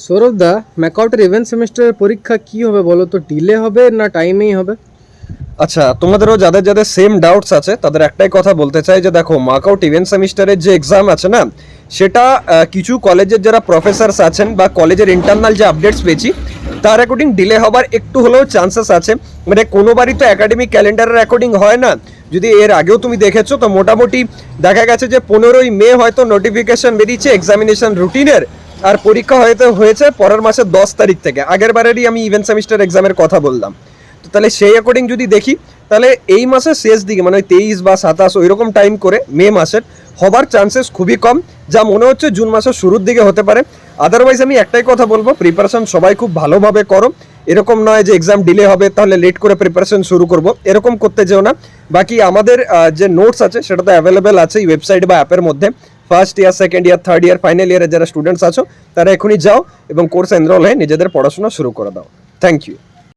সৌরভ দা, ম্যাকআউটের event সেমিস্টারের পরীক্ষা কি হবে বলো তো? ডিলে হবে না টাইমেই হবে? আচ্ছা, তোমাদেরও যাদের যাদের সেম ডাউটস আছে তাদের একটাই কথা বলতে চাই যে দেখো, মার্কআউট ইভেন্ট সেমিস্টারের যে এক্সাম আছে না, সেটা কিছু কলেজের যারা প্রফেসরস আছেন বা কলেজের ইন্টারনাল যে আপডেটস পেয়েছি তার অ্যাকর্ডিং ডিলে হবার একটু হলেও চান্সেস আছে। মানে কোনোবারই তো একাডেমিক ক্যালেন্ডারের অ্যাকর্ডিং হয় না। যদি এর আগেও তুমি দেখেছো তো মোটামুটি দেখা গেছে যে 15ই মে হয়তো নোটিফিকেশন বেরিয়েছে এক্সামিনেশন রুটিনের, আর পরীক্ষা হয়তো হয়েছে পরের মাসের 10 তারিখ থেকে। আগের বারেরই আমি ইভেন্ট সেমিস্টার এক্সামের কথা বললাম। তো তাহলে সেই অ্যাকর্ডিং যদি দেখি তাহলে এই মাসের শেষ দিকে মানে 23 বা 27 ওইরকম টাইম করে মে মাসের হবার চান্সেস খুবই কম, যা মনে হচ্ছে জুন মাসের শুরুর দিকে হতে পারে। আদারওয়াইজ আমি একটাই কথা বলবো, প্রিপারেশন সবাই খুব ভালোভাবে করো। এরকম নয় যে এক্সাম ডিলে হবে তাহলে লেট করে প্রিপারেশন শুরু করব, এরকম করতে যেও না। বাকি আমাদের যে নোটস আছে সেটা তো অ্যাভেলেবেল আছে ওয়েবসাইট বা অ্যাপের মধ্যে। First year, second year, third year, final ইয়ারের যারা স্টুডেন্টস আছো তারা এখনই যাও এবং কোর্স এনরোল হয়ে নিজেদের পড়াশোনা শুরু করে দাও। Thank you.